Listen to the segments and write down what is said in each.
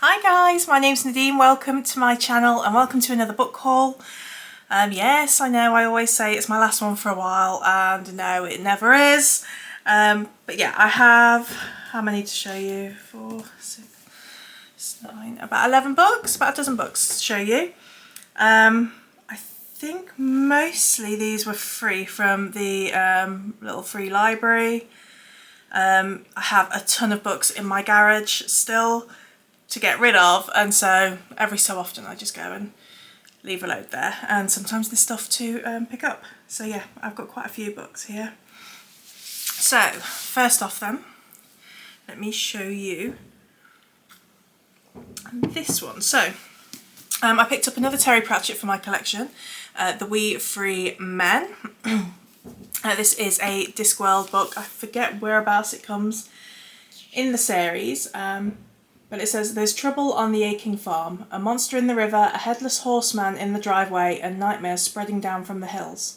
Hi guys, my name's Nadine, welcome to my channel and welcome to another book haul. Yes, I know I always say it's my last one for a while and no, it never is. But yeah, I have, how many to show you? 4, 6, 9, about 11 books, about a dozen books to show you. I think mostly these were free from the little free library. I have a ton of books in my garage still to get rid of, and so every so often I just go and leave a load there, and sometimes there's stuff to pick up. So yeah, I've got quite a few books here. So first off then, let me show you this one. So I picked up another Terry Pratchett for my collection, The We Free Men. This is a Discworld book. I forget whereabouts it comes in the series, but it says, "There's trouble on the aching farm, a monster in the river, a headless horseman in the driveway, and nightmares spreading down from the hills.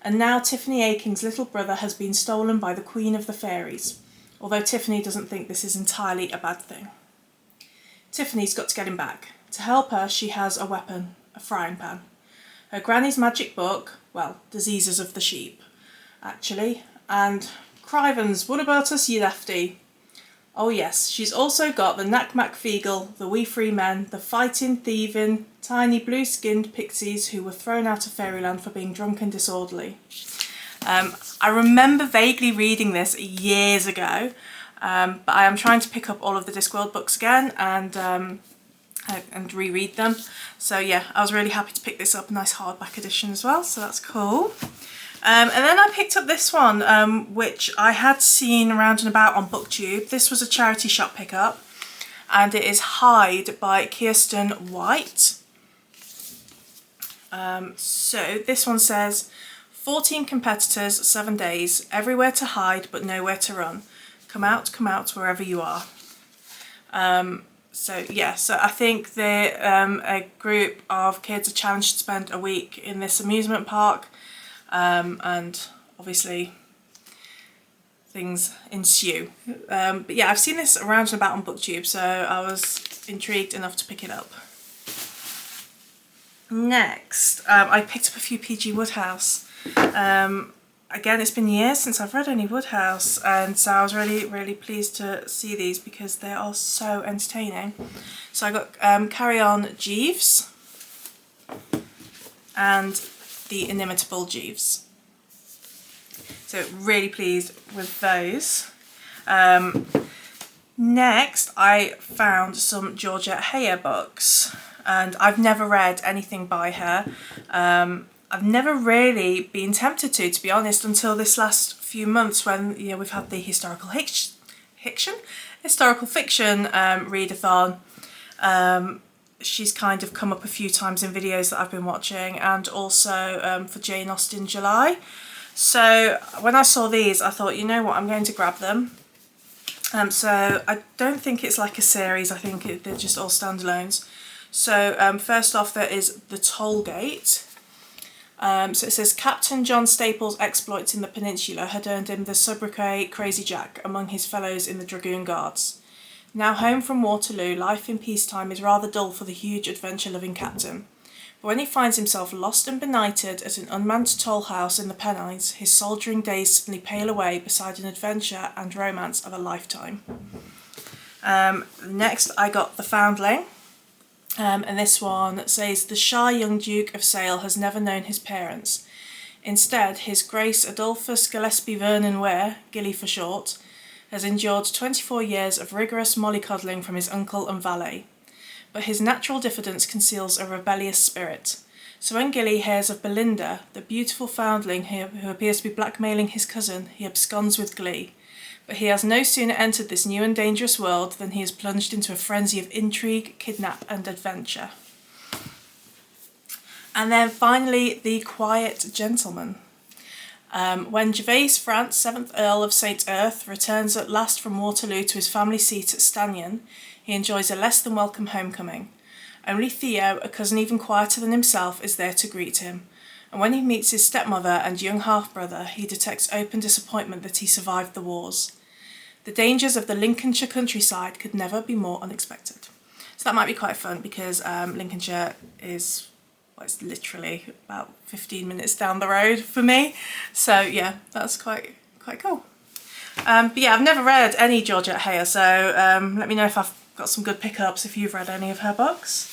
And now Tiffany Aching's little brother has been stolen by the Queen of the Fairies, although Tiffany doesn't think this is entirely a bad thing. Tiffany's got to get him back. To help her, she has a weapon, a frying pan. Her granny's magic book, well, Diseases of the Sheep, actually, and Criven's What About Us, Ye Lefty? Oh yes, she's also got the Knack Feagle, the We Free Men, the fighting, thieving, tiny blue-skinned pixies who were thrown out of fairyland for being drunk and disorderly." I remember vaguely reading this years ago, but I am trying to pick up all of the Discworld books again and reread them. So yeah, I was really happy to pick this up, a nice hardback edition as well, so that's cool. And then I picked up this one, which I had seen around and about on BookTube. This was a charity shop pickup, and it is Hide by Kiersten White. So this one says, 14 competitors, 7 days, everywhere to hide but nowhere to run. Come out wherever you are. So yeah, so I think they're a group of kids are challenged to spend a week in this amusement park. And obviously things ensue. But yeah, I've seen this around and about on BookTube, so I was intrigued enough to pick it up. Next, I picked up a few P.G. Wodehouse. Again, it's been years since I've read any Wodehouse, and so I was really pleased to see these because they are so entertaining. So I got Carry On Jeeves and The Inimitable Jeeves. So really pleased with those. Next I found some Georgette Heyer books, and I've never read anything by her. I've never really been tempted to be honest, until this last few months when, you know, we've had the historical fiction readathon. She's kind of come up a few times in videos that I've been watching, and also for Jane Austen July. So when I saw these, I thought, you know what, I'm going to grab them. So I don't think it's like a series, I think they're just all standalones. So first off, there is The Tollgate. So it says, Captain John Staple's exploits in the Peninsula had earned him the sobriquet Crazy Jack among his fellows in the Dragoon Guards. Now home from Waterloo, life in peacetime is rather dull for the huge adventure-loving captain. But when he finds himself lost and benighted at an unmanned toll house in the Pennines, his soldiering days suddenly pale away beside an adventure and romance of a lifetime. Next I got The Foundling, and this one says, the shy young Duke of Sale has never known his parents. Instead, his Grace Adolphus Gillespie Vernon Ware, Gilly for short, has endured 24 years of rigorous mollycoddling from his uncle and valet. But his natural diffidence conceals a rebellious spirit. So when Gilly hears of Belinda, the beautiful foundling who appears to be blackmailing his cousin, he absconds with glee. But he has no sooner entered this new and dangerous world than he is plunged into a frenzy of intrigue, kidnap and adventure. And then finally, The Quiet Gentleman. When Gervais France, 7th Earl of St. Erth, returns at last from Waterloo to his family seat at Stanion, he enjoys a less than welcome homecoming. Only Theo, a cousin even quieter than himself, is there to greet him, and when he meets his stepmother and young half-brother, he detects open disappointment that he survived the wars. The dangers of the Lincolnshire countryside could never be more unexpected. So that might be quite fun because Lincolnshire is, well, it's literally about 15 minutes down the road for me. So yeah, that's quite cool. But yeah, I've never read any Georgette Heyer, so let me know if I've got some good pickups if you've read any of her books.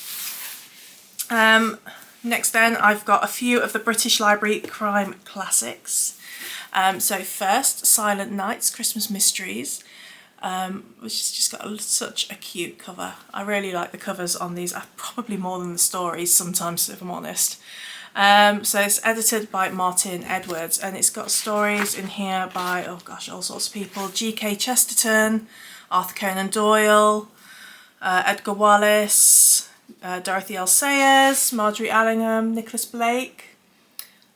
Next then, I've got a few of the British Library crime classics. So first, Silent Nights, Christmas Mysteries, which has just got such a cute cover. I really like the covers on these, probably more than the stories sometimes, if I'm honest. So it's edited by Martin Edwards, and it's got stories in here by, oh gosh, all sorts of people. G.K. Chesterton, Arthur Conan Doyle, Edgar Wallace, Dorothy L. Sayers, Marjorie Allingham, Nicholas Blake,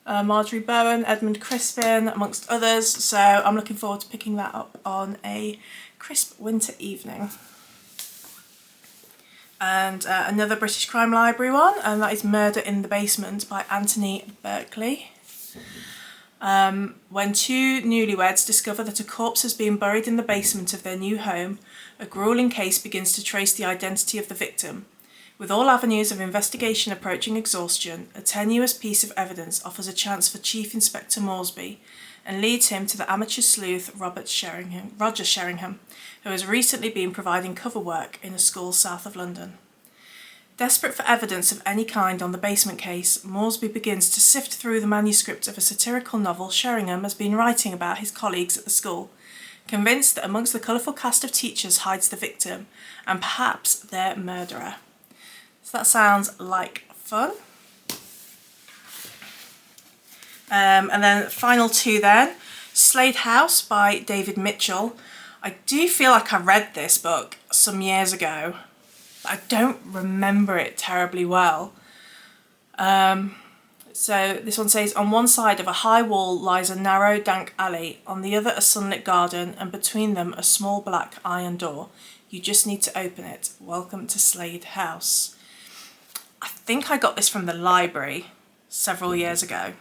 Marjorie Bowen, Edmund Crispin, amongst others. So I'm looking forward to picking that up on a crisp winter evening. And another British Crime Library one, and that is Murder in the Basement by Anthony Berkeley. When two newlyweds discover that a corpse has been buried in the basement of their new home, a gruelling case begins to trace the identity of the victim. With all avenues of investigation approaching exhaustion, a tenuous piece of evidence offers a chance for Chief Inspector Moresby and leads him to the amateur sleuth Roger Sheringham, who has recently been providing cover work in a school south of London. Desperate for evidence of any kind on the basement case, Moresby begins to sift through the manuscript of a satirical novel Sheringham has been writing about his colleagues at the school, convinced that amongst the colourful cast of teachers hides the victim, and perhaps their murderer. So that sounds like fun. And then final two then, Slade House by David Mitchell. I do feel like I read this book some years ago, but I don't remember it terribly well. So this one says, on one side of a high wall lies a narrow, dank alley, on the other a sunlit garden, and between them a small black iron door. You just need to open it. Welcome to Slade House. I think I got this from the library several years ago,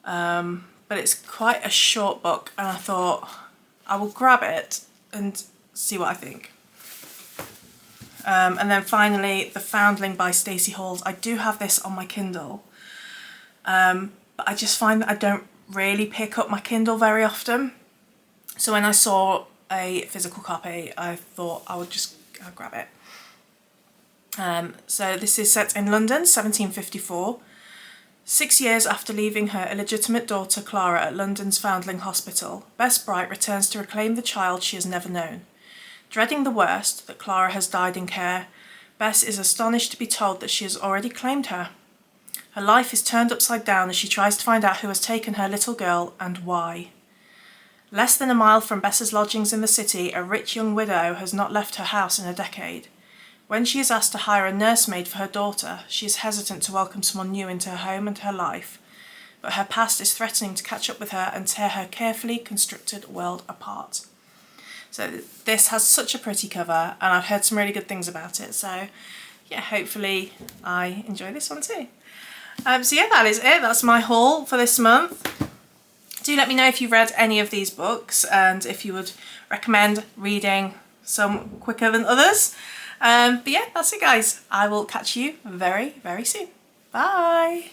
but it's quite a short book, and I thought I will grab it and see what I think. And then finally, The Foundling by Stacey Halls. I do have this on my Kindle, but I just find that I don't really pick up my Kindle very often. So when I saw a physical copy, I thought I'll grab it. So this is set in London, 1754. 6 years after leaving her illegitimate daughter Clara at London's Foundling Hospital, Bess Bright returns to reclaim the child she has never known. Dreading the worst, that Clara has died in care, Bess is astonished to be told that she has already claimed her. Her life is turned upside down as she tries to find out who has taken her little girl and why. Less than a mile from Bess's lodgings in the city, a rich young widow has not left her house in a decade. When she is asked to hire a nursemaid for her daughter, she is hesitant to welcome someone new into her home and her life, but her past is threatening to catch up with her and tear her carefully constructed world apart. So this has such a pretty cover, and I've heard some really good things about it, so yeah, hopefully I enjoy this one too. So yeah, that is it. That's my haul for this month. Do let me know if you've read any of these books and if you would recommend reading some quicker than others. But yeah, that's it guys. I will catch you very, very soon. Bye!